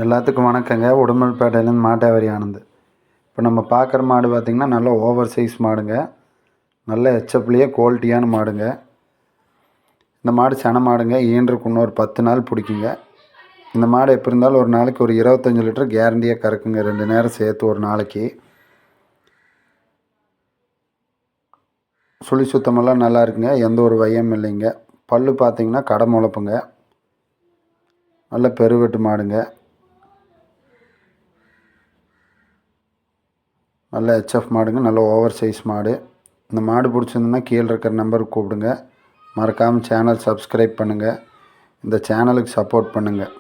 எல்லாத்துக்கும் வணக்கங்க. உடுமல்பேட்டையிலேருந்து மாட்டாவரி ஆனந்த். இப்போ நம்ம பார்க்குற மாடு பார்த்திங்கன்னா நல்ல ஓவர் சைஸ் மாடுங்க. நல்ல ஹெச்எப்லேயே குவாலிட்டியான மாடுங்க. இந்த மாடு சென மாடுங்க. ஈன்றக்கு இன்னொரு 10 நாள் பிடிக்குங்க. இந்த மாடு எப்படி இருந்தாலும் ஒரு நாளைக்கு ஒரு 25 லிட்டர் கேரண்டியாக கறக்குங்க. 2 நேரம் சேர்த்து ஒரு நாளைக்கு. சுழி சுத்தமெல்லாம் நல்லா இருக்குங்க. எந்த ஒரு வையம் இல்லைங்க. பல் பார்த்திங்கன்னா கடை முளப்புங்க. நல்ல பெருவெட்டு மாடுங்க. நல்ல ஹெச்எஃப் மாடுங்க. நல்ல ஓவர் சைஸ் மாடு. இந்த மாடு பிடிச்சிருந்துன்னா கீழே இருக்கிற நம்பருக்கு கூப்பிடுங்க. மறக்காமல் சேனல் சப்ஸ்கிரைப் பண்ணுங்கள். இந்த சேனலுக்கு சப்போர்ட் பண்ணுங்கள்.